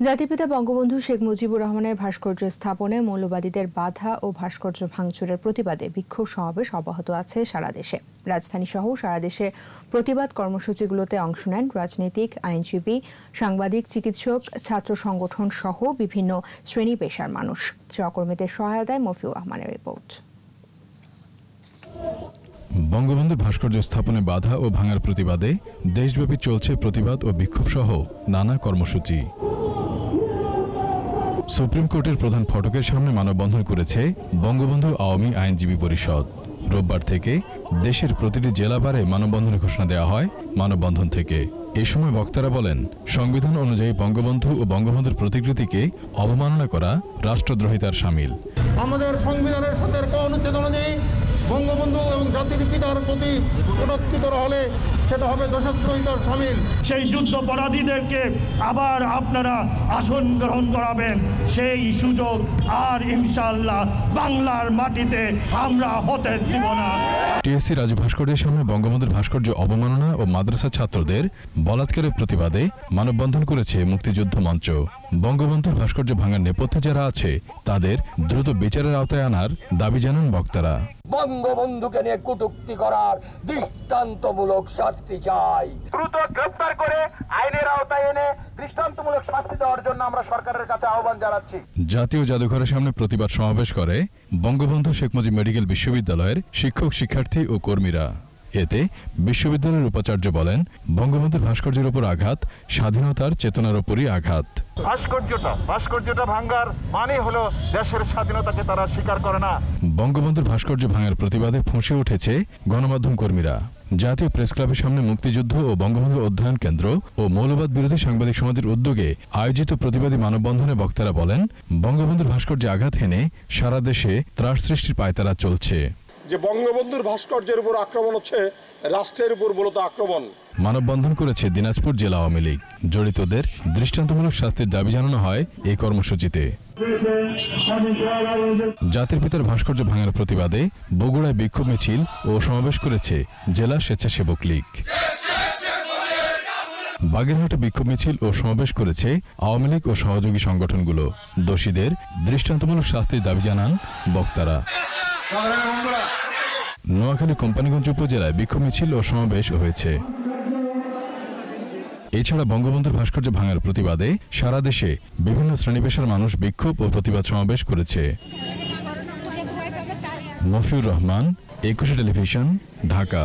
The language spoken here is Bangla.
জাতিপিতা বঙ্গবন্ধু শেখ মুজিবুর রহমানের ভাস্কর্য স্থাপনে মৌলবাদীদের বাধা ও ভাস্কর্য ভাঙচুরের প্রতিবাদে বিক্ষোভ সমাবেশ অব্যাহত আছে সারা দেশে। রাজধানী সহ সারা দেশে প্রতিবাদ কর্মসূচিগুলোতে অংশ নেন রাজনীতিক, আইনজীবী, সাংবাদিক, চিকিৎসক, ছাত্র সংগঠন সহ বিভিন্ন শ্রেণী পেশার মানুষ। সহকর্মীদের সহায়তায় মফিউর রহমানের রিপোর্ট। বঙ্গবন্ধুর ভাস্কর্য স্থাপনে বাধা ও ভাঙার প্রতিবাদে দেশব্যাপী চলছে প্রতিবাদ ও বিক্ষোভ সহ নানা কর্মসূচি। সুপ্রিম কোর্টের প্রধান ফটকের সামনে মানববন্ধন করেছে বঙ্গবন্ধু আওয়ামী আইনজীবী পরিষদ। রোববার থেকে দেশের প্রতিটি জেলাবারে মানববন্ধনের ঘোষণা দেওয়া হয় মানববন্ধন থেকে। এ সময় বক্তারা বলেন, সংবিধান অনুযায়ী বঙ্গবন্ধু ও বঙ্গবন্ধুর প্রতিকৃতিকে অবমাননা করা রাষ্ট্রদ্রোহিতার শামিল। আমাদের সংবিধানের 17 অনুচ্ছেদ অনুযায়ী বঙ্গবন্ধু এবং জাতির পিতার প্রতি কটূক্তি করা হলে সেটা হবে দেশদ্রোহিতার শামিল। সেই যুদ্ধাপরাধীদেরকে আবার আপনারা আসন গ্রহণ করাবেন, সেই সুযোগ আর ইনশাআল্লাহ বাংলার মাটিতে আমরা হতে দিব না। টিএসসি রাজু ভাস্কর্যের সামনে বঙ্গবন্ধুর ভাস্কর্য অবমাননা ও মাদ্রাসা ছাত্রদের বলাৎকারের প্রতিবাদে মানববন্ধন করেছে মুক্তিযুদ্ধ মঞ্চ। বঙ্গবন্ধুর ভাস্কর্য ভাঙার নেপথ্যে যারা আছে তাদের দ্রুত বিচারের আওতায় আনার দাবি জানান বক্তারা। বঙ্গবন্ধুকে নিয়ে কটূক্তি করার দৃষ্টান্তমূলক শাস্তি চাই। দ্রুত গ্রেফতার করে আইনের আওতায় এনে দৃষ্টান্তমূলক শাস্তি দেওয়ার জন্য আমরা সরকারের কাছে আহ্বান জানাচ্ছি। জাতীয় জাদুঘরের সামনে প্রতিবাদ সমাবেশ করে বঙ্গবন্ধু শেখ মুজিব মেডিকেল বিশ্ববিদ্যালয়ের শিক্ষক, শিক্ষার্থী ও কর্মীরা। এতে বিশ্ববিদ্যালয়ের উপাচার্য বলেন, বঙ্গবন্ধুর ভাস্কর্যের উপর আঘাত স্বাধীনতার চেতনার উপরই আঘাত। ভাস্কর্যটা ভাঙার মানে হলো দেশের স্বাধীনতাকে তারা স্বীকার করে না। বঙ্গবন্ধুর ভাস্কর্য ভাঙার প্রতিবাদে ফুঁসে উঠেছে গণমাধ্যম কর্মীরা। জাতীয় প্রেস ক্লাবের সামনে মুক্তিযুদ্ধ ও বঙ্গবন্ধু অধ্যয়ন কেন্দ্র ও মৌলবাদ বিরোধী সাংবাদিক সমাজের উদ্যোগে আয়োজিত প্রতিবাদী মানববন্ধনে বক্তারা বলেন, বঙ্গবন্ধুর ভাস্কর্যে আঘাত হেনে সারা দেশে ত্রাস সৃষ্টির পায়তারা চলছে। যে বঙ্গবন্ধুর ভাস্কর্যের উপর আক্রমণ হচ্ছে রাষ্ট্রের উপর মূলত আক্রমণ। মানববন্ধন করেছে দিনাজপুর জেলা আওয়ামী লীগ। জড়িতদের দৃষ্টান্তমূলক শাস্তির দাবি জানানো হয় এই কর্মসূচিতে। জাতির পিতার ভাস্কর্য ভাঙার প্রতিবাদে বগুড়ায় বিক্ষোভ মিছিল ও সমাবেশ করেছে জেলা স্বেচ্ছাসেবক লীগ। বাগেরহাটে বিক্ষোভ মিছিল ও সমাবেশ করেছে আওয়ামী লীগ ও সহযোগী সংগঠনগুলো। দোষীদের দৃষ্টান্তমূলক শাস্তির দাবি জানান বক্তারা। নোয়াখালী কোম্পানীগঞ্জ উপজেলায় বিক্ষোভ মিছিল ও সমাবেশ হয়েছে। এছাড়া বঙ্গবন্ধুর ভাস্কর্য ভাঙার প্রতিবাদে সারা দেশে বিভিন্ন শ্রেণী পেশার মানুষ বিক্ষোভ ও প্রতিবাদ সমাবেশ করেছে। মফিউর রহমান, 21 টেলিভিশন, ঢাকা।